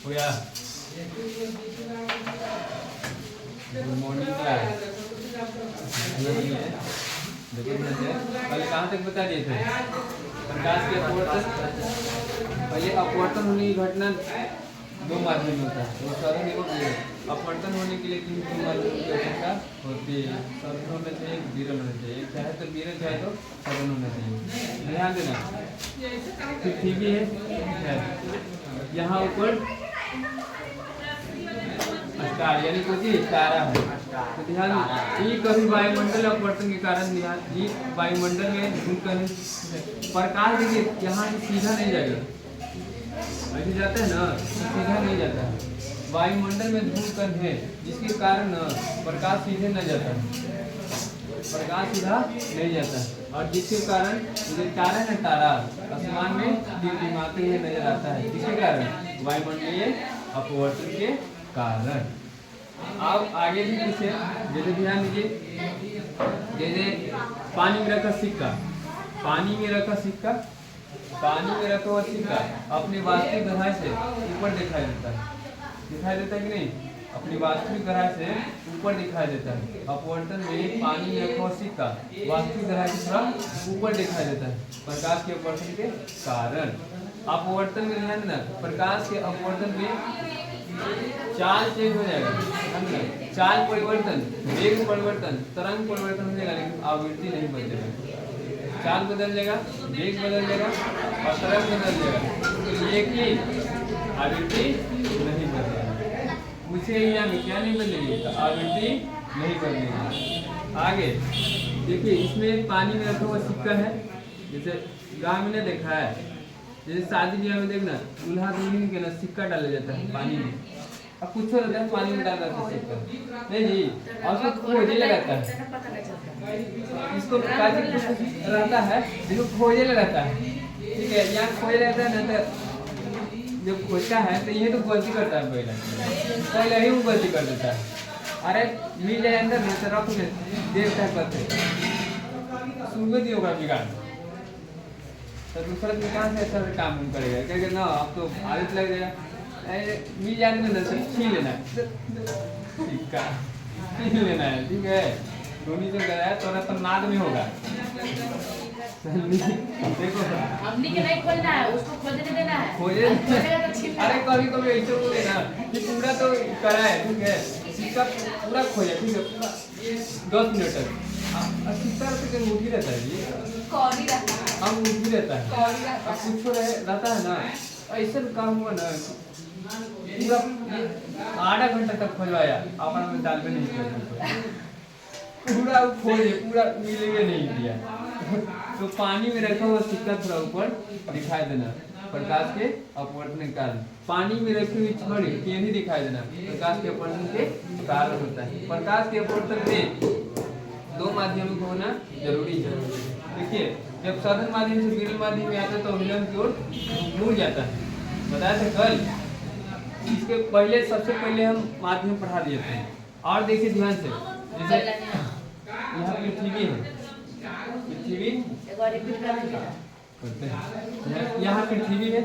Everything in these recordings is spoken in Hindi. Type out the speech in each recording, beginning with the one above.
हो गया। Good morning class. देखिए कल कहाँ तक बता दिए थे? प्रकाश के अपवर्तन, पहले अपवर्तन होने की घटना दो माध्यम में होता है, वो साधन एवं अपवर्तन होने के लिए तीन माध्यम की आवश्यकता होती है। साधन होना चाहिए, विरल होना चाहिए, चाहे तो विरल चाहे तो साधन होना चाहिए। ध्यान देना। पृथ्वी है यहाँ ऊपर स्टार यानी कोई तारा है, तो ध्यान ये कभी वायुमंडल अपवर्तन के कारण ये वायुमंडल में कहीं प्रकाश देखिए यहाँ से सीधा नहीं जाएगा, ऐसे जाता है ना तो सीधा नहीं जाता है। वायुमंडल में धूल कण है जिसके कारण प्रकाश सीधे न जाता है, प्रकाश सीधा नहीं जाता है, और जिसके कारण जो तारा है तारा आसमान में टिमटिमाते हुए नजर आता है, जिसके कारण वायुमंडलीय अपवर्तन के कारण। अब आगे भी पूछे, जैसे ध्यान दीजिए, जैसे पानी में रखा सिक्का, पानी में रखा सिक्का, पानी में रखा हुआ सिक्का अपनी वास्तविक गहराई से ऊपर दिखाई देता है, दिखाई देता है कि नहीं? अपनी वास्तविक गहराई से ऊपर दिखाई देता है। अपवर्तन में पानी में रखा हुआ सिक्का वास्तविक गहराई से थोड़ा ऊपर दिखाई देता है प्रकाश के अपवर्तन के कारण। अपवर्तन में ध्यान देना, प्रकाश के अपवर्तन में चाल चेंज हो जाएगा, चाल परिवर्तन, वेग परिवर्तन, तरंग परिवर्तन हो जाएगा, लेकिन आवृत्ति नहीं बदलेगा। चाल बदल जाएगा, वेग बदल जाएगा और तरंग बदल जाएगा, लेकिन आवृत्ति नहीं बदलेगा। मुझे यहाँ में क्या नहीं बदलेगी? आवृत्ति नहीं बदलेगी। आगे देखिए, इसमें पानी में रखा हुआ सिक्का है, जैसे गाँव में ने देखा है, जैसे शादी ब्याह में देखना दूल्हा दुल्हन के ना सिक्का डाला जाता है पानी में, अब कुछ रहता है पानी में डाला जाता है सिक्का नहीं जी, और उसको खोजे लगाता है, इसको रहता है जिसको खोजे लगाता है, ठीक है? यहाँ खोजे रहता है ना, तो जब खोजता है तो ये तो गलती करता है, पहले ही वो गलती कर देता है। अरे मिल जाए अंदर में तो रख देखता है करते सुनबे नहीं होगा बिगाड़, तो दूसरा दिन कहाँ से अच्छा से काम करेगा? कहेगा ना अब तो आदत लग जाएगा, मिल जाने में ना छीन लेना है, सिक्का छीन लेना है, ठीक है? धोनी जो कराया तो तो नाद में होगा। देखो हमनी के नहीं खोलना है, उसको खोजने देना है, खोजे। अरे कभी कभी ऐसे बोले ना कि पूरा तो करा है, ठीक है? सिक्का पूरा खोजा, ठीक है? पूरा 10 मिनट तक 80 रुपये मुठी रहता है ये, कौड़ी रहता है, हम मुठी रहता है, कौड़ी रहता है, कुछ रहता है ना, ऐसा काम हुआ ना पूरा आधा घंटा तक खोजवाया, अपना में दाल में नहीं कर पूरा खोजे, पूरा मिलेगा नहीं दिया। तो पानी में रखा हुआ सिक्का थोड़ा ऊपर दिखाई देना प्रकाश के अपवर्तन के कारण, पानी में रखी हुई छड़ी ये नहीं दिखाई देना प्रकाश के अपवर्तन के कारण होता है। प्रकाश के अपवर्तन में दो माध्यमों को होना जरूरी है। देखिए, जब साधन माध्यम से विरल माध्यम में आता है तो विलंब की ओर मुड़ जाता है, बताया था कल। इसके पहले सबसे पहले हम माध्यम पढ़ा दिए थे। और देखिए ध्यान से, जैसे यहाँ पृथ्वी है, पृथ्वी करते हैं, यहाँ पृथ्वी है,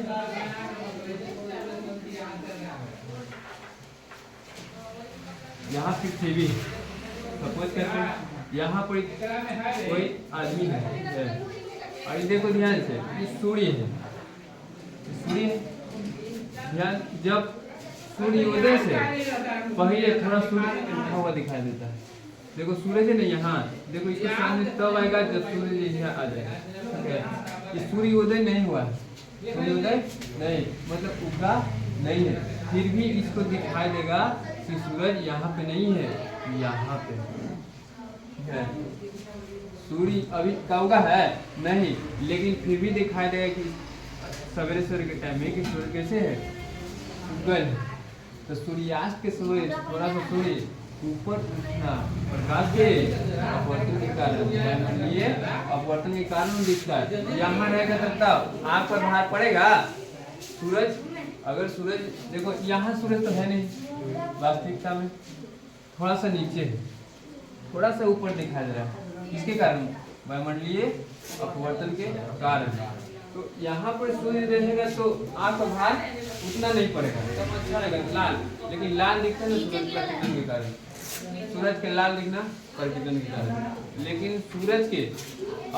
यहाँ पृथ्वी सपोज करते हैं, यहाँ पर कोई आदमी है, और देखो ध्यान से ये सूर्य है, सूर्य है, ध्यान, जब सूर्योदय से पहले थोड़ा सूर्य उठा हुआ दिखाई देता है, देखो सूरज है ना यहाँ, देखो इसके सामने तब आएगा जब सूर्य यहाँ आ जाएगा, ठीक है? ये सूर्योदय नहीं हुआ, सूर्योदय नहीं मतलब उगा नहीं है, फिर भी इसको दिखाई देगा कि सूरज यहाँ पे नहीं है, यहाँ पे है। सूर्य अभी का उगा है नहीं, लेकिन फिर भी दिखाई देगा कि सवेरे सवेरे के टाइम में कि सूर्य कैसे है, उगल है। तो सूर्यास्त के समय थोड़ा सा सूर्य ऊपर उठना प्रकाश के अपवर्तन के कारण, वायुमंडलीय अपवर्तन के कारण दिखता है। यहाँ रहेगा तब आँख पर भार पड़ेगा, सूरज अगर सूरज देखो यहाँ सूरज तो है नहीं वास्तविकता में, थोड़ा सा नीचे है, थोड़ा सा ऊपर दिखाई दे रहा है, इसके कारण वायुमंडलीय अपवर्तन के कारण। तो यहाँ पर सूर्य रहेगा तो आँख का भार उतना नहीं पड़ेगा, तब अच्छा लगेगा लाल। लेकिन लाल दिखता है ना सूरज प्रतिबिंब के कारण, सूरज के लाल दिखना प्रतिबिंब के कारण। लेकिन सूरज के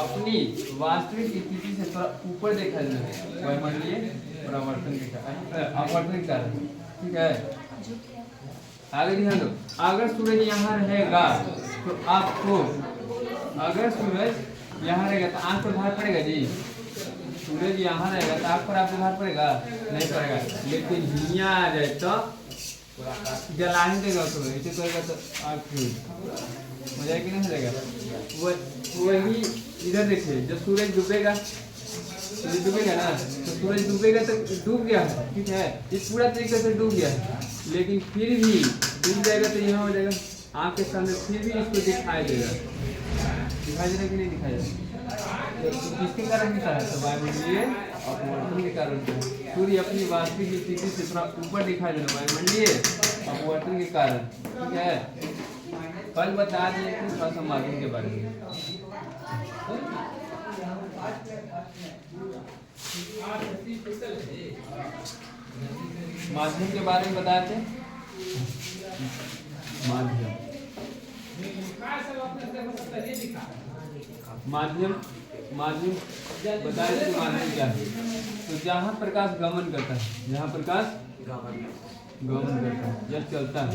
अपनी वास्तविक स्थिति से थोड़ा ऊपर देखा जाए वायुमंडलीय परावर्तन के कारण। ठीक है, आगे ध्यान दो। अगर सूरज यहाँ रहेगा तो आपको, अगर सूरज यहाँ रहेगा तो आँख पर भार पड़ेगा जी। सूरज यहाँ रहेगा तो आँख पर आपको भार पड़ेगा नहीं पड़ेगा। लेकिन हियाँ आ जाए तो जला ही देगा, तो ऐसे करेगा तो आँख हो जाएगा कि नहीं हो जाएगा। वही इधर देखिए, जब सूरज डूबेगा, सूरज डूबेगा ना, तो सूरज डूबेगा तो डूब गया है, ठीक है, इस पूरा तरीके से डूब गया है। लेकिन फिर भी डूब जाएगा तो यहाँ हो जाएगा आँख के सामने, फिर भी इसको दिखाई देगा। दिखाई देगा कि नहीं दिखाई देगा? तो किसके कारण होता है? तो वायुमंडलीय अपवर्तन के कारण होता है। सूर्य अपनी वास्तविक स्थिति से थोड़ा ऊपर दिखाई देना वायुमंडलीय अपवर्तन के कारण। ठीक है, कल बता दिए थे थोड़ा सा माध्यम के बारे में। माध्यम के बारे में बताए थे। माध्यम माध्यम माध्यम बताए थे। माध्यम क्या है? तो जहाँ प्रकाश गमन करता है, जहाँ प्रकाश गमन करता है, जब चलता है,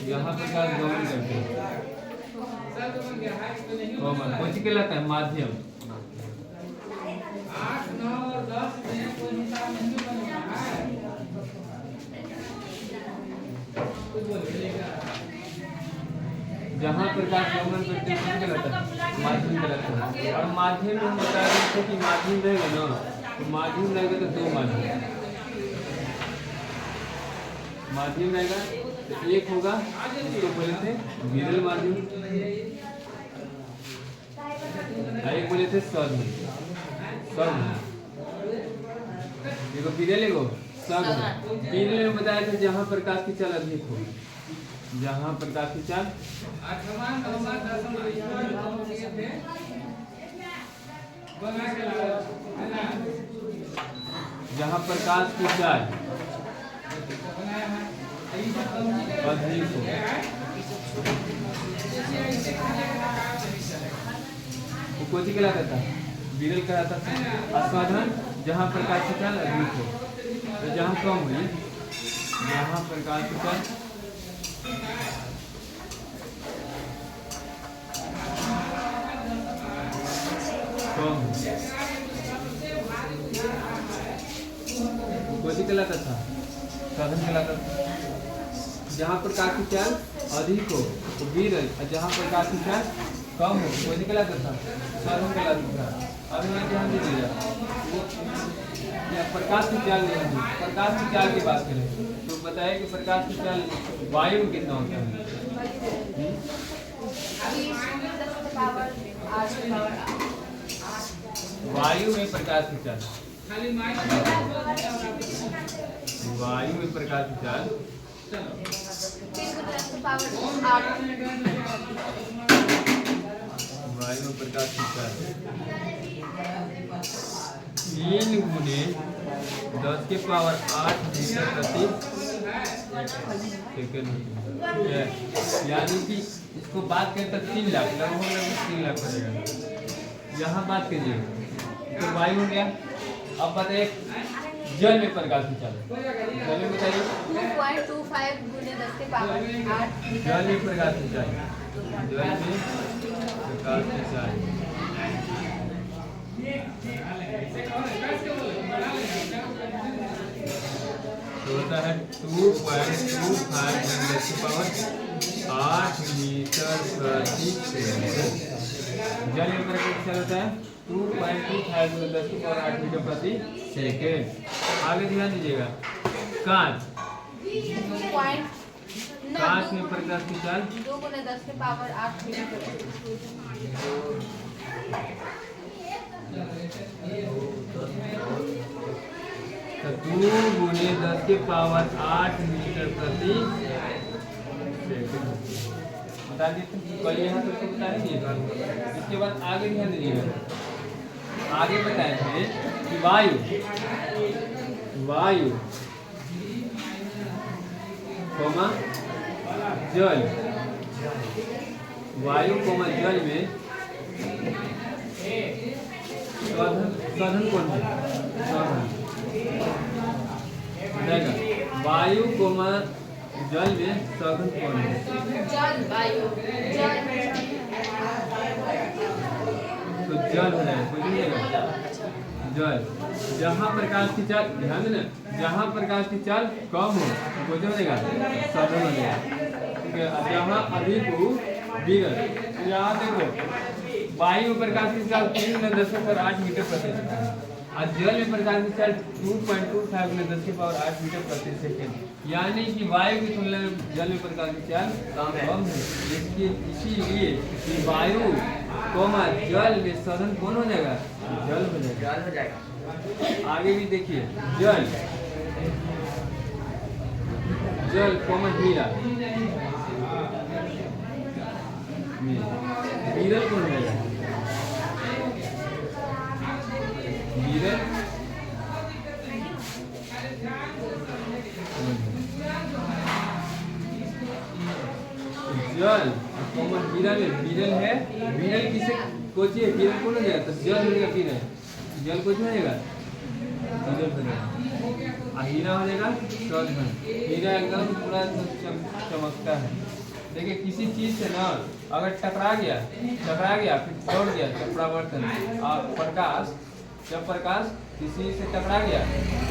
जहाँ प्रकाश गमन करते हैं कौन सी कहलाता है? माध्यम। जहाँ प्रकाश गमन करते हैं माध्यम कहलाता है। और माध्यम में हम बता रहे थे कि माध्यम रहेगा ना, तो माध्यम रहेगा तो दो माध्यम रहेगा। तो एक होगा जिसको बोले थे विरल माध्यम, एक बोले थे सघन। देखो विरल एगो सघन। विरल में बताया था जहाँ प्रकाश की चाल अधिक हो, जहाँ प्रकाश की चाल जहाँ प्रकाश की चाल अधिक हो, तो कोची कहलाता था? विरल कहलाता था। असधन जहाँ प्रकाश की चाल अधिक हो, तो जहाँ कम हुई, जहाँ प्रकाश की चाल कम, कोची कहलाता था? साधन कहलाता था। जहाँ प्रकाश की चाल अधिक हो तो विरल, और जहाँ प्रकाश की चाल कम हो कोची कहलाता था? साधन कहलाता था। अब यहाँ ध्यान दीजिएगा, प्रकाश की चाल नहीं होती, प्रकाश की चाल की बात करें तो बताया कि प्रकाश की चाल वायु में कितना होता है? वायु में प्रकाश की चाल, वायु में प्रकाश की चाल वायु में प्रकाश की चाल 3 गुने 10 के पावर 8 मीटर प्रति सेकंड। यानी कि इसको बात करें तो 3 लाख लगभग 3 लाख पड़ेगा। यहाँ बात कीजिए तो वायु हो गया। अब बताइए जल में प्रकाश की चाल, जल में बताइए 2.25 गुने 10 के पावर 8 जल में प्रकाश की चाल, जल में प्रकाश की चाल तो होता है 2.25 10 की पावर 8 मीटर प्रति सेकंड। जल में प्रकाश की चाल होता है 2.25 10 की पावर 8 मीटर प्रति सेकंड। आगे ध्यान दीजिएगा, कांच में प्रकाश की चाल 2 गुने 10 के पावर 8 मीटर प्रति तो 2 गुने 10 के पावर 8 मीटर प्रति बता देते कल यहाँ तक तो बता देंगे। इसके बाद आगे ध्यान दीजिएगा, आगे बताए थे कि वायु कोमा जल, वायु कोमा जल में साधन कौन है? साधन वायु कोमा जल में साधन कौन है? जल, वायु, जल। तो जल हो जाएगा, बुझिएगा जल। जहाँ प्रकाश की चाल, ध्यान देना, जहाँ प्रकाश की चाल कम हो वो जो हो जाएगा साधन हो जाएगा, ठीक है। जहाँ अधिक हो विरल, यहाँ देखो वायु में प्रकाश की चाल 3×10⁸ मीटर प्रति सेकंड और जल में प्रकाश की चाल 2.25×10⁸ मीटर प्रति सेकंड, यानी कि वायु की तुलना में जल में प्रकाश की चाल कम है। इसीलिए कि वायु कोमा जल में साधन कौन हो जाएगा? जल हो जाएगा। आगे भी देखिए, जल कोमा हीरा, विरल कौन है? विरल जल कोमल हीरा में विरल है। विरल किसे कोची है? विरल कौन हो जाएगा? तो जल हो जाएगा। विरल जल कुछ हो जाएगा, विरल हो जाएगा। हीरा हो जाएगा साधन। हीरा एकदम पूरा चमकता है। देखिए किसी चीज से ना अगर टकरा गया फिर दौड़ गया तो परावर्तन, और प्रकाश जब प्रकाश किसी से टकरा गया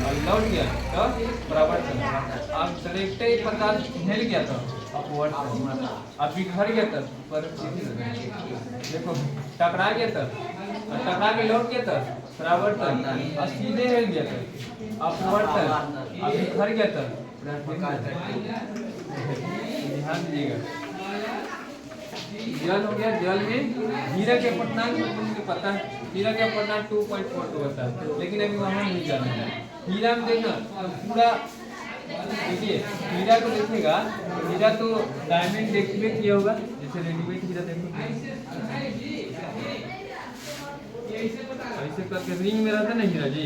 और लौट गया तो परावर्तन। अब डायरेक्ट ही प्रकाश हिल गया तो अपवर्तन, अब बिखर गया तब पर देखो टकरा गया तब और टकरा के लौट गया तब परावर्तन, और सीधे हिल गया तब अपवर्तन, अब बिखर गया तब। ध्यान दीजिएगा, जल हो गया। जल में हीरा के अपवर्तनांक मुझे पता है, हीरा के अपवर्तनांक 2.42 होता है, लेकिन अभी वहाँ नहीं जाना है। हीरा में देखना पूरा, देखिए हीरा को देखिएगा, हीरा तो डायमंड एक्टिवेट किया होगा, जैसे रेडीमेड हीरा देखो ऐसे करके रिंग में रहता ना हीरा जी,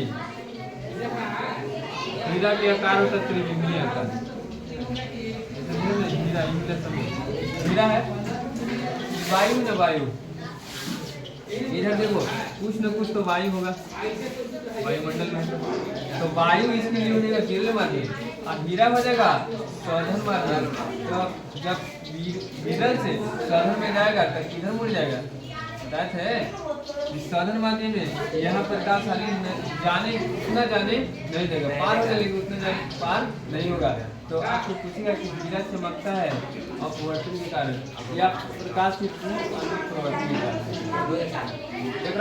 हीरा के आकार होता त्रिभुज आकार। हीरा है वायु न वायु, इधर देखो कुछ न कुछ तो वायु होगा वायुमंडल में, तो वायु इसके लिए हो जाएगा विरल माध्यम और हीरा हो जाएगा साधन माध्यम। तो जब विरल से साधन में जाएगा तो किधर मुड़ जाएगा? बात है साधन माध्यम में यहाँ प्रकाश जाने उतना जाने नहीं देगा, पार हो जाएगा उतना जाने पार नहीं होगा। तो आपको पूछेगा कि हीरा चमकता है अपवर्तन के कारण या प्रकाश की प्रवर्तन के कारण,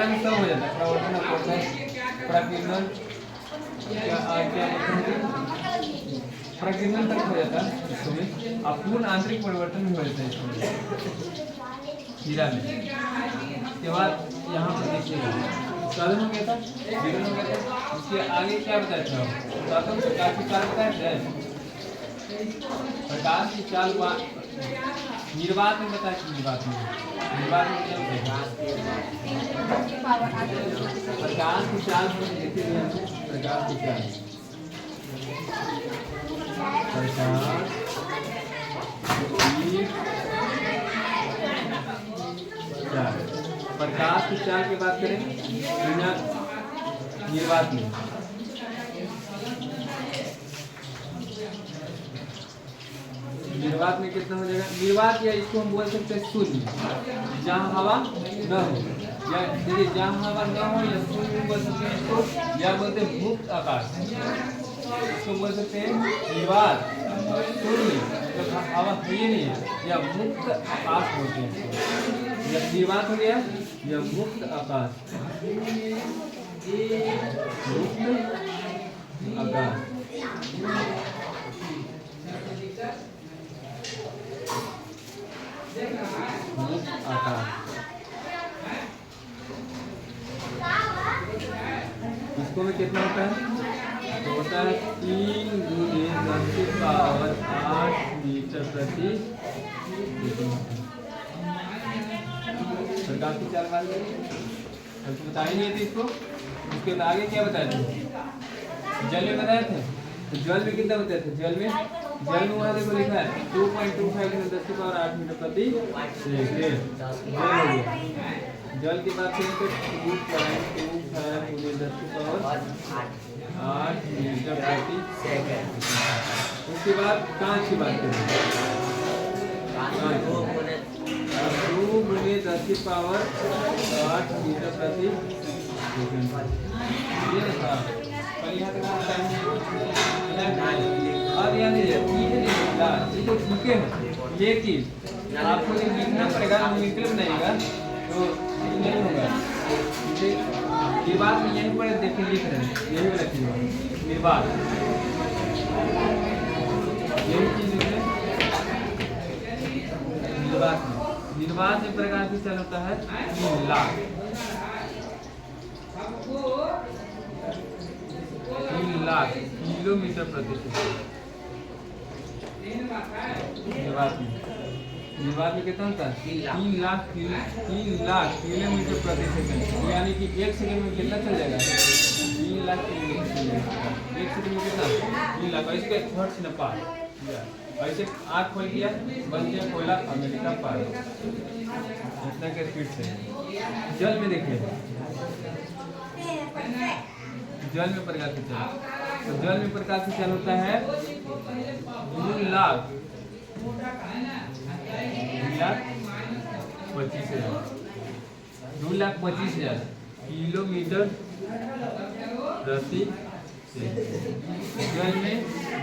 में सब हो जाता है प्रवर्तन अपवर्तन प्रकीर्णन, प्रकीर्णन तक हो जाता है इसमें, और पूर्ण आंतरिक परिवर्तन भी हो जाता है इसमें हीरा में। इसके बाद यहाँ पर देखिएगा साधन हो गया था, विरल हो गया था। इसके आगे क्या बताया था? साधन प्रकाश की चाल बताया, प्रकाश की चाल निर्वात में बताया कि निर्वात में क्या प्रकाश की चाल प्रकाश की चाल प्रकाश की चाल की बात करें निर्वात में, निर्वात में कितना हो जाएगा? निर्वात या इसको हम बोल सकते हैं शून्य, जहाँ हवा न हो, या देखिए जहाँ हवा न हो या शून्य बोल सकते हैं इसको, या बोलते हैं मुक्त आकाश, इसको बोल सकते हैं निर्वात शून्य जब हवा है नहीं है, या मुक्त आकाश बोलते हैं। या निर्वात हो गया या मुक्त आकाश, मुक्त आकाश। इसको में कितना होता है? तो होता है 3×10⁸ मीटर प्रति सेकंड। प्रकाश की चाल मान तो बता ही नहीं थी इसको। उसके बाद आगे क्या बताए थे, जल में बताए थे। तो जल में कितना बताए थे, जल में वहाँ देखो लिखा है 2.25 × 10⁸ मीटर प्रति सेकेंड। जल हो गया। जल की बात करें तो 2.25 × 10⁸ मीटर प्रति सेकेंड। उसके बाद कांच की बात करें, 2 × 10⁸ मीटर प्रति सेकेंड। ये था पर यहाँ अब यहाँ ये तो ठीक है, लेकिन आपको जब लिखना पड़ेगा न्यूमेरिकल बनाइएगा तो नहीं होगा। ये बात में यहीं पर देखिए लिख रहे हैं, यही रखिएगा निर्वात, यही चीज लिख रहे हैं निर्वात में। निर्वात में प्रकार की चल होता है 3 लाख 3 लाख किलोमीटर प्रति सेकंड। निर्वात में कितना होता है 3 लाख किलोमीटर प्रति सेकंड। यानी कि 1 सेकंड में कितना चल जाएगा 3 लाख किलोमीटर चल जाएगा। 1 सेकंड में कितना 3 लाख। इसके थर्ड से न पार ऐसे आँख खोल दिया बन गया कोयला अमेरिका पार इतना के स्पीड से। जल में देखिए, जल में प्रकाश की चाल, तो जल में प्रकाश की चाल होता है 2 लाख 2,25,000 किलोमीटर प्रति सेकंड। जल में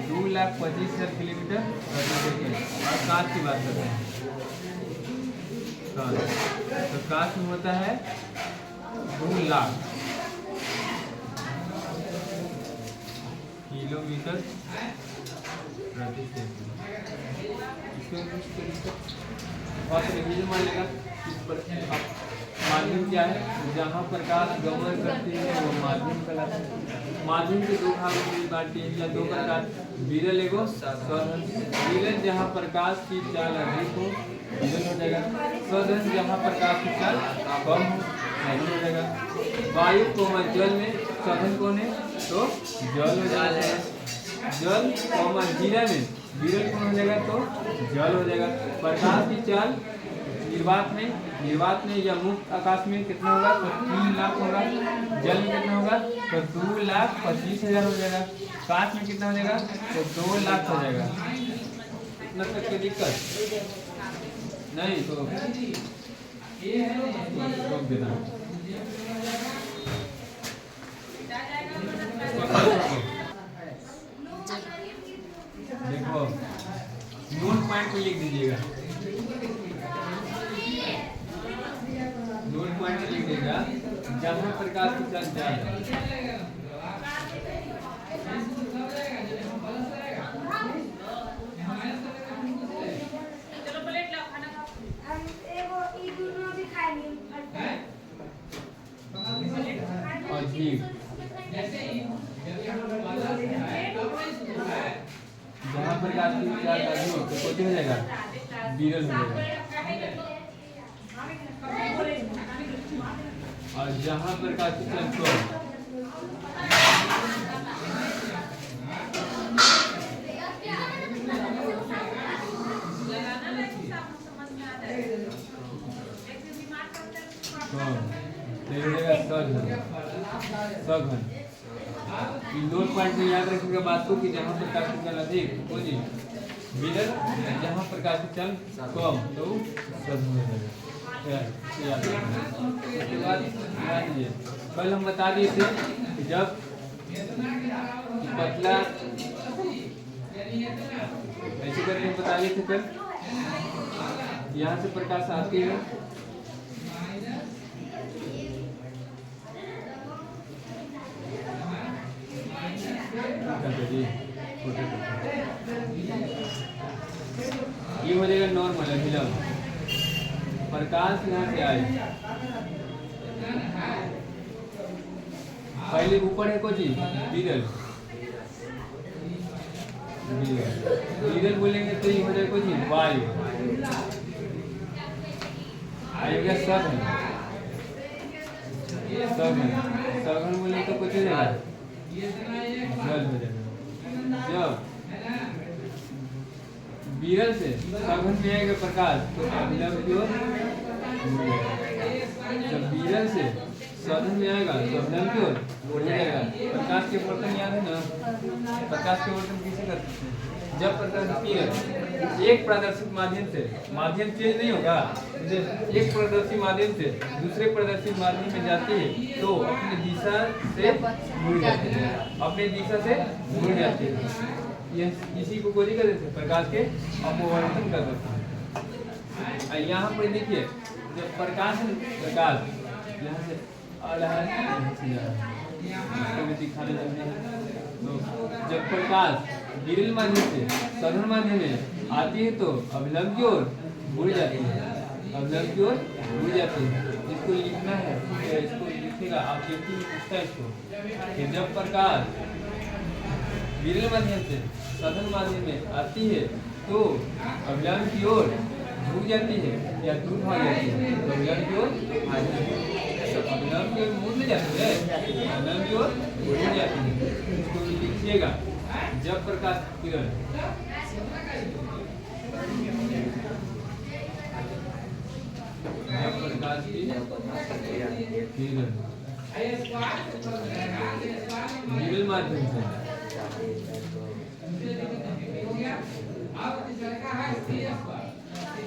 2,25,000 किलोमीटर प्रति सेकंड। और कांच की बात करते हैं, कांच, तो कांच में होता है 2 लाख किलोमीटर प्रति सेकंड। और रिवीजन मान लेगा माध्यम क्या है, जहाँ प्रकाश गमन करती है वो माध्यम कहलाता है। माध्यम के 2 भागों में बांटते हैं या 2 प्रकार, विरल एवं सघन। विरल जहाँ प्रकाश की चाल अधिक हो विरल हो जाएगा, सघन जहाँ प्रकाश की चाल कम हो सघन हो जाएगा। वायु कोमा जल में सघन कौन है तो जल हो जाएगा। जल कोमा जीरा में विरल कौन हो जाएगा तो जल हो जाएगा। प्रकाश की चाल निर्वात में या मुक्त आकाश में कितना होगा तो 3 लाख होगा। जल में कितना होगा तो 2,25,000 हो जाएगा। कांच में कितना हो जाएगा तो 2 लाख हो जाएगा। इतना तक कोई दिक्कत नहीं तो रोक देना। देखो नोट पॉइंट पे लिख दीजिएगा, नोट पॉइंट पे लिख देगा जहाँ प्रकाश की चाल ज्यादा। और ठीक जहाँ प्रकाश की चाल अधिक हो तो हो जाएगा विरल हो जाएगा। और जहाँ प्रकाश की चाल कम सघन। इंडोर पॉइंट में याद रखिएगा बात को कि जहाँ प्रकाश की चाल अधिक हो जी विरल, जहाँ प्रकाश की चाल कम तो सघन हो जाएगा। उसके बाद ध्यान दीजिए, कल हम बता दिए थे कि जब पतला ऐसे करके बता दिए थे कल, यहाँ से प्रकाश आती है ये हो जाएगा नॉर्मल है। प्रकाश यहाँ से आए पहले ऊपर है कुछ विरल, विरल बोलेंगे तो ये हो जाएगा कुछ वायु आएगा सघन। सघन सघन बोले तो कुछ हो जाएगा जल हो जाएगा। जब विरल से सघन में आएगा प्रकाश तो अभिलंब की ओर मुड़ जाएगा। जब विरल से सघन में आएगा तो अभिलंब की ओर मुड़ जाएगा। प्रकाश के वर्तन याद है ना? प्रकाश के वर्तन कैसे करते हैं? जब प्रकाश किरण एक प्रदर्शित माध्यम से माध्यम चेंज नहीं होगा, एक प्रदर्शित माध्यम से दूसरे प्रदर्शित माध्यम में जाती है तो अपनी दिशा से मुड़ जाती है, अपने दिशा से मुड़ जाती है। ये इसी को गोली कर देते हैं, प्रकाश के अपवर्तन कर देते हैं। यहाँ पर देखिए जब प्रकाश यहाँ से आ रहा है इसको भी दिखाने लगे हैं। तो जब प्रकाश विरल माध्यम से सघन माध्यम में आती है तो अभिलंब की ओर मुड़ जाती है, अभिलंब की ओर मुड़ जाती है। इसको लिखना है, इसको लिखेगा आप देखिए पूछता है इसको कि जब प्रकाश विरल माध्यम से सघन माध्यम में आती है तो अभिलंब की ओर झुक जाती है या दूर भाग जाती है, तो अभिलंब की ओर भाग जाती है। अभिलंब की ओर मुड़ जाती है, अभिलंब की ओर मुड़ जाती है। इसको लिखिएगा जब प्रकाश किरण जब प्रकाश की किरण विरल माध्यम से विरल माध्यम से सघन माध्यम में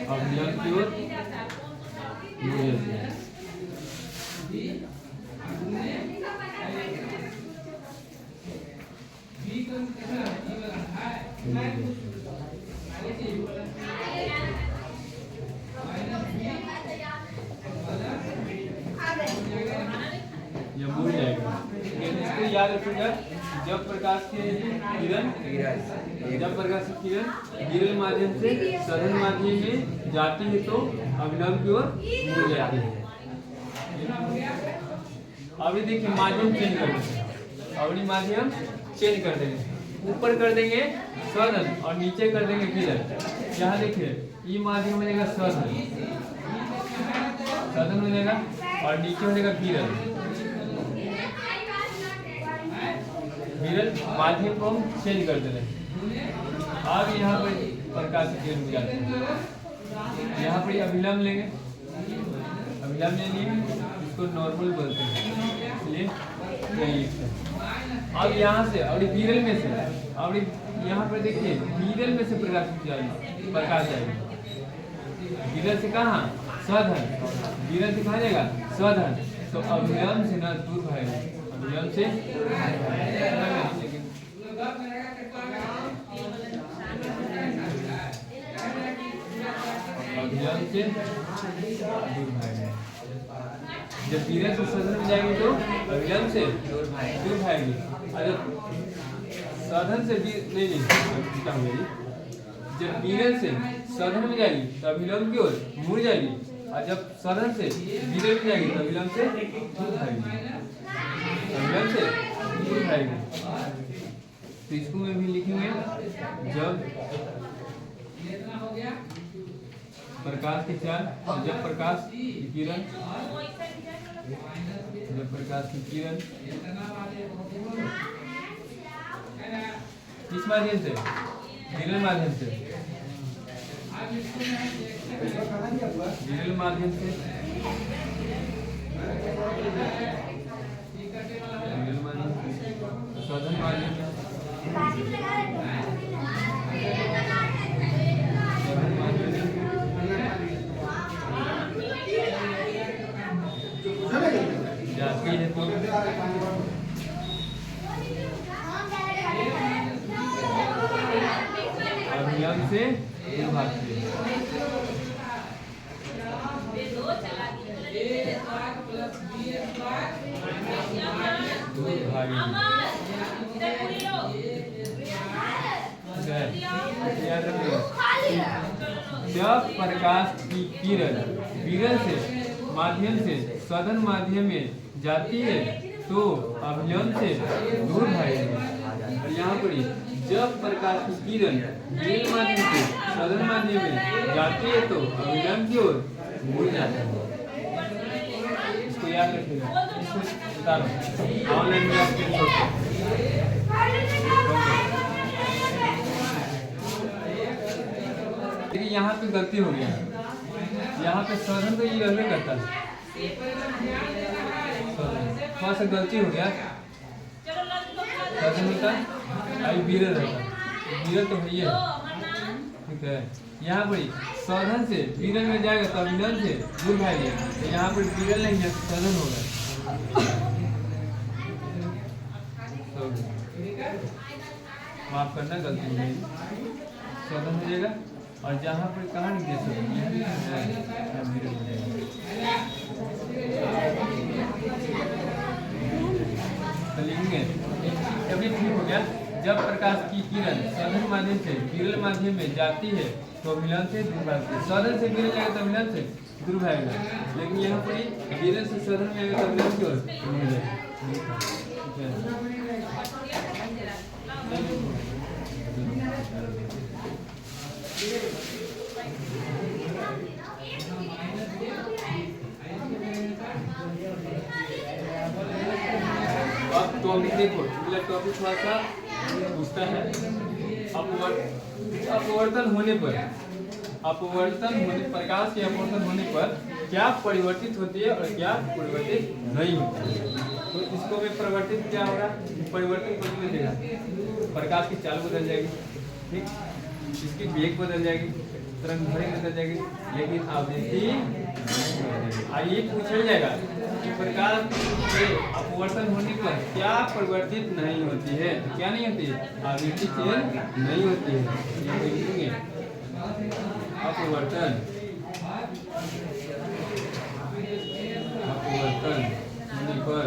अभिलंब की ओर मुड़ जाती है। ये मुड़ जाएगा। इसको याद रखिएगा जब प्रकाश की किरण विरल माध्यम से सघन माध्यम में जाती है तो अभिलंब की ओर मुड़ जाती है। अभी देखिए माध्यम चेंज कर देंगे, अवधि माध्यम चेंज कर देंगे, ऊपर कर देंगे सघन और नीचे कर देंगे विरल। यहाँ देखिए ये माध्यम हो जाएगा सघन हो जाएगा और नीचे हो जाएगा विरल। विरल माध्यम को हम चेंज कर दे रहे हैं। अब यहाँ पर प्रकाश की किरण जाते हैं, यहाँ पर अभिलंब लेंगे, अभिलंब ले लिए इसको नॉर्मल बोलते हैं, इसलिए यही लिखते हैं। अब यहाँ से और विरल में से और यहाँ पर देखिए विरल में से प्रकाश जाएगा। विरल से कहाँ? सघन। विरल से कहाँ जाएगा? सघन। तो अभिलंब से ना दूर भागेगा, अभिलंब से अभिलंब से दूर भागेगा। जब विरल से सघन में जाएगी तो अभिलंब से दूर भागेगी। अगर सघन से नहीं जब विरल से सघन में जाएगी तो अभिलंब की ओर मुड़ जाएगी, और जब सघन से विरल में जाएगी तो अभिलंब से दूर भागेगी, अभिलंब से दूर भागेगी। तो इसको में भी लिखेंगे जब प्रकाश की चाल, जब प्रकाश की किरण किस माध्यम से? विरल माध्यम से, विरल माध्यम से सघन माध्यम से जाती है तो अभिलंब से दूर भागती है। दूर भागेगी। है, याद रखिएगा। जब प्रकाश की किरण विरल से माध्यम से सघन माध्यम में जाती है तो अभिलंब से दूर भागेगी। और यहाँ पर जब प्रकाश की किरण विरल माध्यम से सघन माध्यम में जाती है तो अभिलंब की ओर मुड़ जाती है। इसको याद रखिएगा। इसको बता रहा हूँ, ऑनलाइन में आपके देखिए यहाँ पे गलती हो गया। यहाँ पे सघन तो ये रहने करता है, वहाँ से गलती हो गया। सघन होता अभी विरल रहता, विरल तो है, ठीक है। यहाँ पर सघन से विरल में जाएगा तो अभिलंब से दूर भागेगा। तो यहाँ पर विरल नहीं है, सघन होगा। माफ करना, गलती हो गई, सघन हो जाएगा। और जहाँ पर कहाँ लिखे लिखेंगे तभी ठीक हो गया। जब प्रकाश की किरण सघन माध्यम से विरल माध्यम में जाती है तो अभिलंब से दूर भागती है। सघन से विरल जाएगा तो अभिलंब से दूर भागेगा, लेकिन यहाँ पर विरल से सघन में आएगा तो अभिलंब की ओर अब टॉपिक देखो, टॉपिक थोड़ा सा पूछता है। अपवर्तन होने पर, प्रकाश के अपवर्तन होने पर क्या परिवर्तित होती है और क्या परिवर्तित नहीं होती है। तो इसको में परिवर्तित क्या होगा, परिवर्तित बदल देगा, प्रकाश की चाल बदल जाएगी, ठीक, इसकी वेग बदल जाएगी, तरंग दैर्घ्य बदल जाएगी, लेकिन आवृत्ति आइए पूछा जाएगा कि प्रकाश के अपवर्तन होने पर क्या परिवर्तित नहीं होती है। क्या नहीं होती है, आवृत्ति चेंज नहीं होती है। अपवर्तन होने पर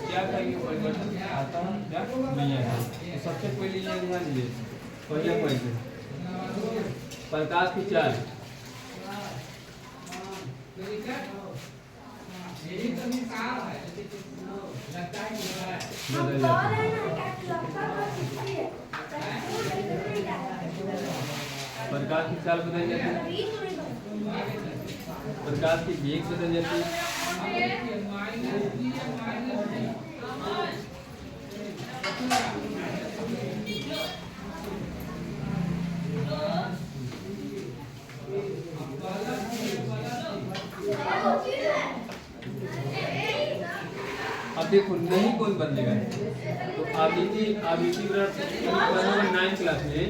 क्या करेंगे, परिवर्तन आता है क्या नहीं आता। तो सबसे पहले ये ध्यान दीजिए, पहले प्रकाश की चाल बदल जाती है, प्रकाश की चाल बदल जाती है, प्रकाश की वेग बदल जाती है। अब देखो नहीं कौन बदलेगा, तो आवृत्ति 9 क्लास में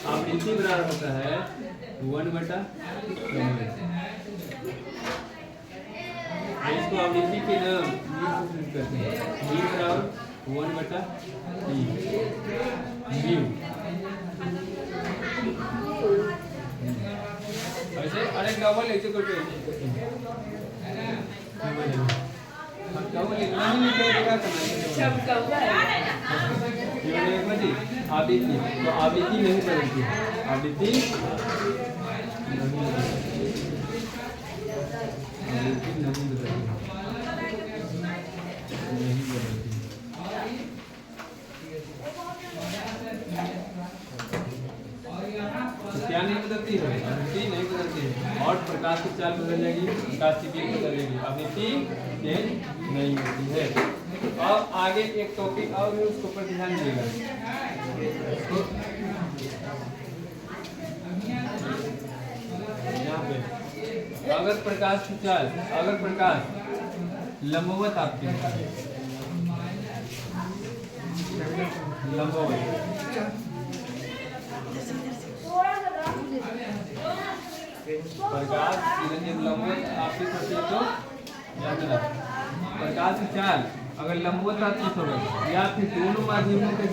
आवृत्ति बराबर होता है 1/। इसको आवृत्ति के नाम करते हैं, बराबर 1/E। ऐसे अरे डबल ऐसे करके आवृत्ति, तो आवृत्ति नहीं बदलती, आवृत्ति नहीं बदलती। क्या नहीं बदलती है, आवृत्ति नहीं बदलती है। और प्रकाश की चाल बदल जाएगी, प्रकाश की वेग बदल जाएगी, आवृत्ति चेंज नहीं होती है। अब आगे एक टॉपिक और भी, उसके ऊपर ध्यान दीजिएगा। यहाँ पे अगर प्रकाश की चाल, अगर प्रकाश लंबवत आपके लंबवत प्रकाश लंबवत आपकी सोचिए तो याद रखना, प्रकाश की चाल अगर लंबवत आपतित होगा या फिर दोनों माध्यमों के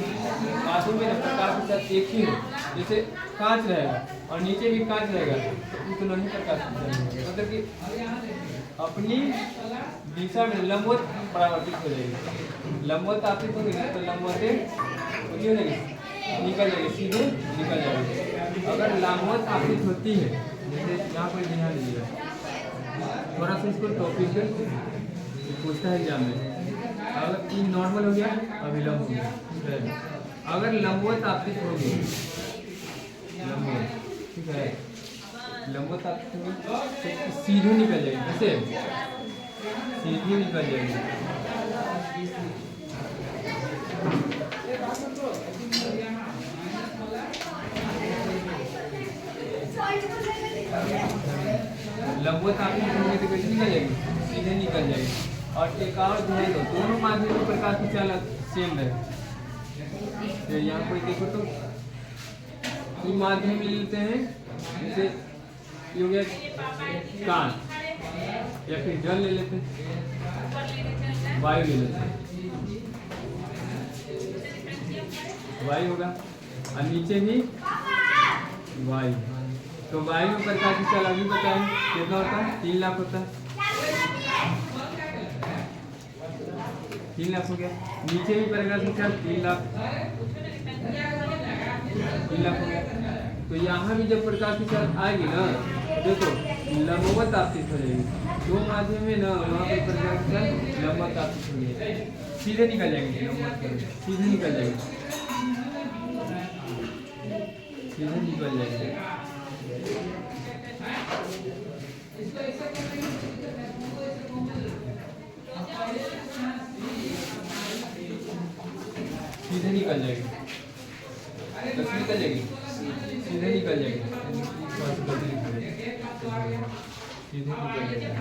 बाजू में प्रकाश के साथ एक ही हो, जैसे कांच रहेगा और नीचे भी कांच रहेगा तो उतना ही प्रकाश मतलब कि अपनी दिशा में लंबवत परावर्तित हो जाएगी। लंबवत आपतित होगी तो लंबवतें हो जाएगी, निकल जाएगी, सीधे निकल जाएगी। अगर लंबवत आपतित होती है, जैसे यहाँ पर ध्यान दीजिएगा, थोड़ा सा इसको टॉपिक पूछता है एग्जाम में। अगर ये नॉर्मल हो गया, अभिलंब हो गया। अगर लंबवत आपतित होगी, लंबवत, ठीक है, लंबवत आपतित होगी तो सीधे निकल जाएगी, कैसे सीधी निकल जाएगी। लंबवत आपतित होगी तो कैसे निकल जाएगी, सीधे निकल जाएगी। और एक और ध्यान दो, दोनों माध्यम में प्रकाश की चाल सेम है। तो यहाँ कोई देखो तो ये माध्यम ले लेते हैं, जैसे ये हो गया कांच, या फिर जल ले लेते हैं, वायु ले लेते हैं, वायु होगा और नीचे भी वायु। तो वायु में प्रकाश की चाल अभी बताएं कितना होता है, 3 लाख होता है, 3 लाख हो गया। नीचे भी प्रकाश की चाल 3 लाख, 3 लाख हो गया। तो यहाँ भी जब प्रकाश की चाल आएगी ना, देखो लंबवत आपतित हो जाएगी, दो माध्यम में ना वहाँ पे प्रकाश की चाल लंबवत आपतित हो जाएगी, सीधे निकल जाएंगे, लंबवत सीधे निकल जाएगी, सीधे निकल जाएंगे। सीधे निकल जाएगी, कैसे निकल जाएगी, सीधे निकल जाएगी, सीधे निकल जाएगी।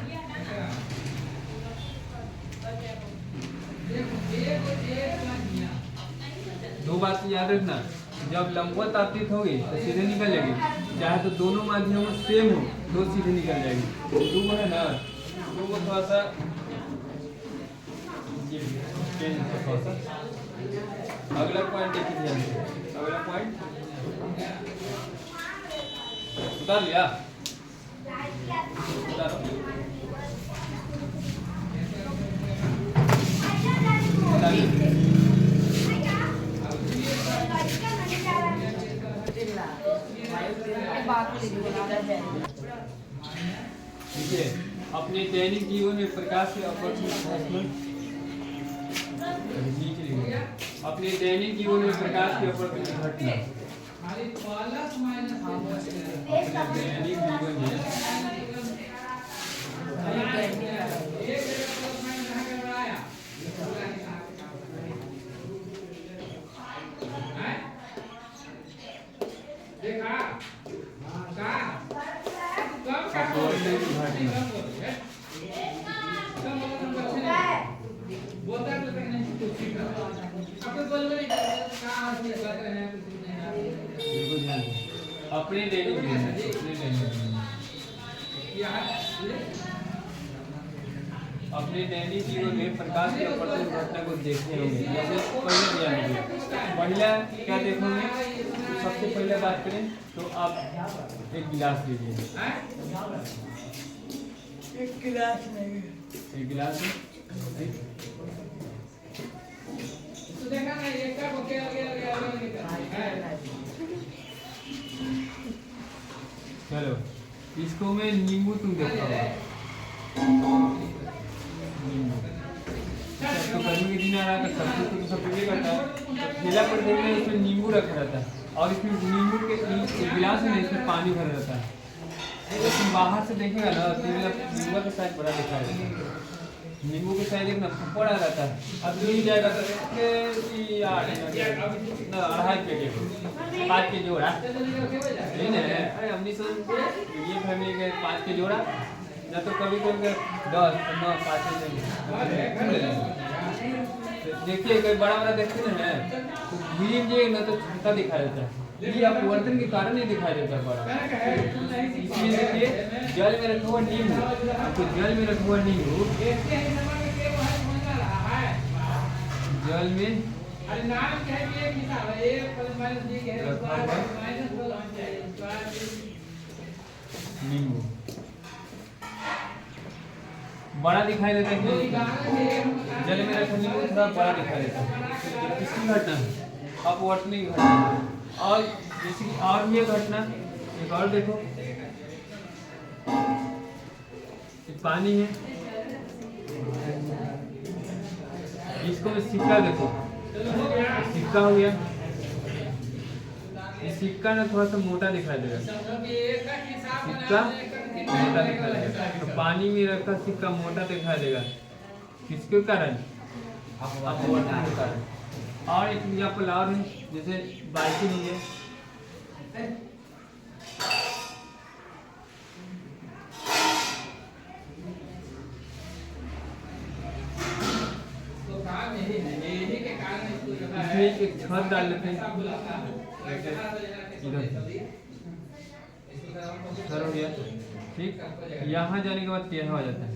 दो बात याद रखना, जब लंबवत आपतित होगी तो सीधे निकल जाएगी, चाहे तो दोनों माध्यम सेम हो तो सीधे निकल जाएगी। दो है ना, दो को थोड़ा सा अगला पॉइंट देखिए ध्यान से, अगला पॉइंट उतार लिया, उतारो, देखिए अपने दैनिक जीवन में प्रकाश के अपवर्तन, अपने दैनिक जीवन में प्रकाश के अपवर्तन घटना, दैनिक जीवन में अपने दैनिक जीवन, अपने दैनिक जीवन में प्रकाश के अपवर्तन घटना को देखते होंगे। जैसे पहले ध्यान दीजिए, पहला क्या देखोगे, सबसे पहले बात करें तो आप एक गिलास लीजिए, एक गिलास नहीं, एक गिलास चलो इसको मैं नींबू तुम देखता हूँ, तो गर्मी के दिन आ रहा था, सब्जी तो सब पीले करता है, ठेला पर देखना इसमें नींबू रखा रहता है और इसमें नींबू के गिलास में इसमें पानी भरा रहता है। तुम बाहर से देखेगा ना तो नींबू का साइज बड़ा दिखा है, नींबू के साइज एक ना बड़ा रहता है, अब मिल जाएगा तो 2.5 के 5 के जोड़ा, नहीं ना, अरे हमने सोच ये फैमिली के 5 के जोड़ा, ना तो कभी कभी 10 9 5 देखिए कोई बड़ा बड़ा देखते ना है तो भीड़ जे ना तो छोटा दिखाई देता है, ये अपवर्तन के कारण नहीं दिखाई देता बड़ा। इसलिए देखिए जल में रखा हुआ नींबू, आपको जल में रखा हुआ नींबू जल में अरे नाम क्या है ये हिसाब है ये माइनस दी है माइनस को लॉन्च चाहिए नींबू बड़ा दिखाई देता है कि जल में रखा नींबू थोड़ा बड़ा दिखाई देता है। किसकी घटना है? अपवर्तनीय घटना। और जैसे कि और भी एक घटना, एक और देखो, पानी है, इसको सिक्का देखो, सिक्का हो गया, ये सिक्का ना थोड़ा सा मोटा दिखाई देगा, सिक्का मोटा दिखाई देगा। तो पानी में रखा सिक्का मोटा दिखाई देगा, किसके कारण? अपवर्तन के कारण। और एक एग्जाम्पल और है, जैसे बाल्टी नहीं है, इसमें एक छत डाल लेते हैं, इधर छत हो गया, ठीक। यहाँ जाने के बाद टेढ़ा हो जाता है,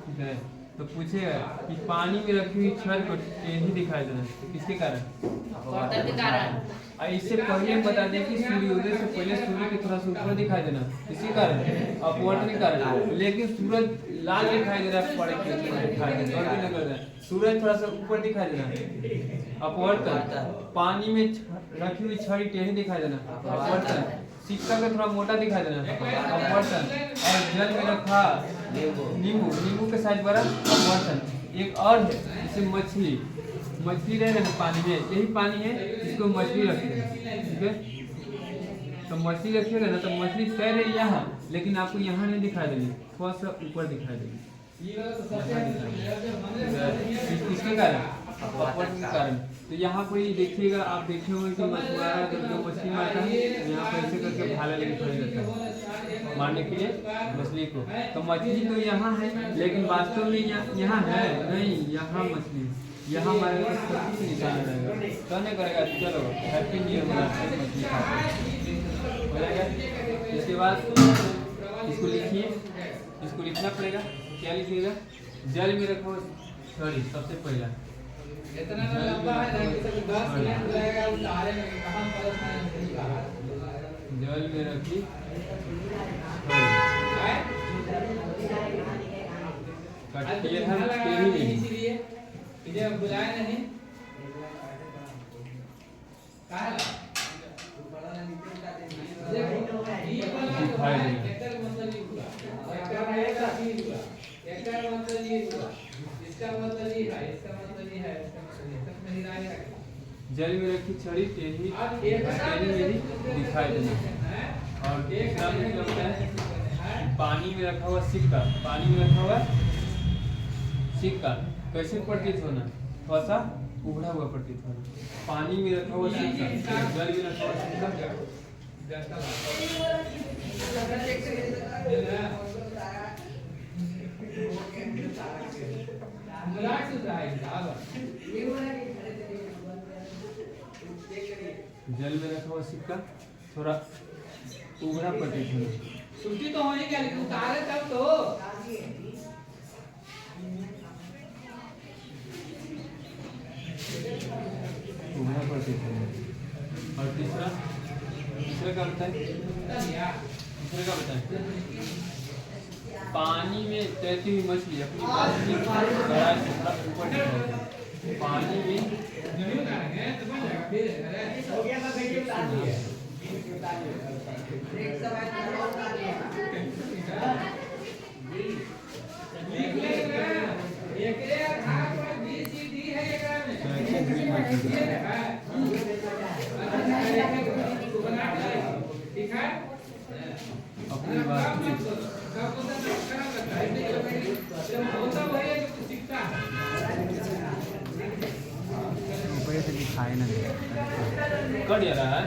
ठीक है। तो पूछेगा कि पानी में रखी हुई छत को टेढ़ी दिखाई देना, तो किसके कारण? अपवर्तन के कारण। और इससे पहले बता दें कि सूर्योदय से पहले सूर्य के थोड़ा सा ऊपर दिखाई देना, इसी कारण अपवर्तन के कारण। लेकिन सूरज लाल दिखाई दे रहा है, पड़े के दिखाई दे रहा है, सूरज थोड़ा सा ऊपर दिखाई देना, अपवर्तन। पानी में रखी हुई छड़ी टेढ़ी दिखाई देना, अपवर्तन। सिक्का का थोड़ा मोटा दिखाई देना, अपवर्तन। और जल में रखा नींबू के साइज बड़ा, अपवर्तन। एक और है, जैसे मछली रहे ना पानी में, यही पानी है, इसको मछली रखते हैं, ठीक है। तो मछली रखिएगा ना, तो मछली तैर रही है यहाँ, लेकिन आपको यहाँ नहीं दिखाई देगी, थोड़ा सा ऊपर दिखाई देगी, किसके कारण? अपवर्तन के कारण। तो यहाँ कोई देखिएगा, आप देखे होंगे कि मछुआरा जो मछली मारता है, यहाँ पर ऐसे करके भाला लेके खड़े रहता है मारने के लिए मछली को। तो मछली तो यहाँ है, लेकिन वास्तव में यहाँ है नहीं, यहाँ मछली, यहाँ हमारे से निशान रहेगा, तो नहीं करेगा। चलो हैप्पी न्यू ईयर मछली हो जाएगा। इसके बाद इसको लिखिए, इसको लिखना पड़ेगा। क्या लिखिएगा? जल में रखो छड़ी, सबसे पहला इतना लंबा है ना कि 10 मिनट लगेगा उतारे में, कहां पर जल में रखी कटिए हम टेढ़ी नहीं, इसीलिए इधर बुलाए नहीं काहे दिखाई देगा। एकर मतलब ये हुआ, एकर मतलब ये हुआ, इसका मतलब ये है, इसका मतलब ये है, इसका मतलब ये तक नहीं रहेगा। जल में रखी छड़ी टेढ़ी अब एक मेरी दिखाई देना। और दूसरा में क्या होता है? पानी में रखा हुआ सिक्का, पानी में रखा हुआ सिक्का कैसे प्रतीत होना? थोड़ा सा उभरा हुआ प्रतीत होना। पानी में रखा हुआ सिक्का, जल में रखा हुआ सिक्का जल में रखा हुआ सिक्का थोड़ा उभरा प्रतीत होना। छुट्टी तो होने क्या, लेकिन उतारे तब तो उभरा प्रतीत होना। और तीसरा क्या बताएं? तीसरा क्या बताएं? पानी में तैरती हुई मछली अपनी गहराई से थोड़ा ऊपर दिखाई, पानी में अपनी बात ऊपर से दिखाई ना दे। कट जा रहा है।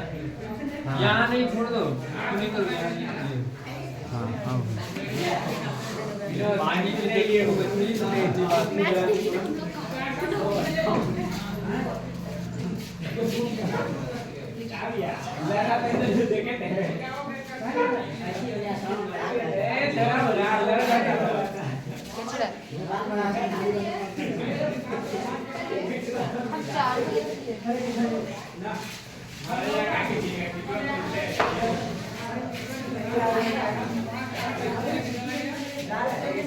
हाँ। यहाँ नहीं छोड़ दो, नहीं करो यहाँ नहीं। हाँ हाँ पानी में देखिए मछली कचरा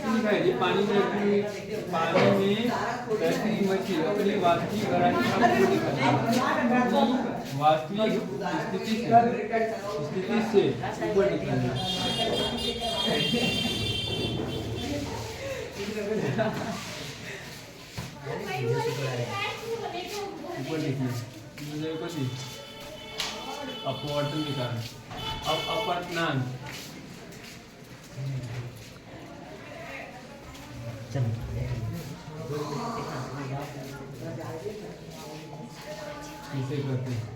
ठीक है, ये पानी में तैरती हुई मछली अपनी वास्तविक गहराई वास्तविक स्थिति से ऊपर निकलना। ऊपर देखिए अपवर्तन के कारण अब अपवर्तनांक इसे करते हैं।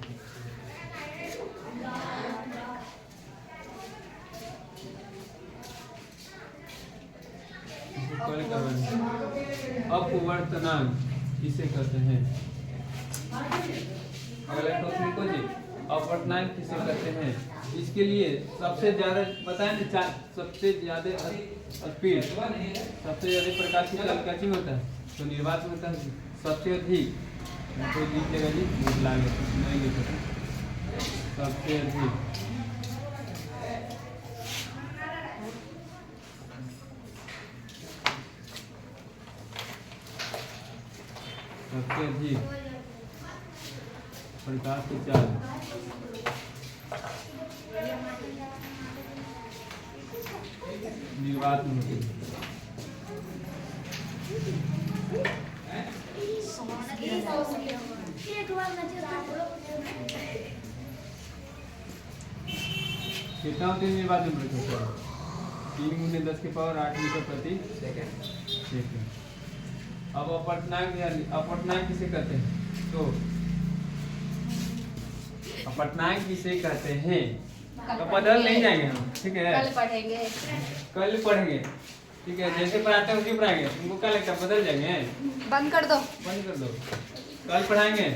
अपवर्तनांक किसे कहते हैं? अगला क्वेश्चन को जी अपवर्तनांक किसे कहते हैं? इसके लिए सबसे ज्यादा बताएं ना, सबसे ज्यादा स्पीड सबसे ज्यादा प्रकाश की कैचिंग होता है तो निर्वात में होता है सबसे अधिक कोई जीत लेगा जी लागे नहीं ले सकते सबसे अधिक प्रकाश की चाल निर्वात में होती है। कितना होती है निर्वात में? 3 × 10 के पावर 8 मीटर प्रति सेकंड। अब अपवर्तनांक किसे कहते हैं? तो अपवर्तनांक किसे कहते हैं तो बदल नहीं जाएंगे हम, ठीक है? कल पढ़ेंगे ठीक है, जैसे पढ़ाते हैं उसी पढ़ाएंगे। तुमको क्या लगता है बदल जाएंगे? बंद कर दो कल पढ़ाएंगे।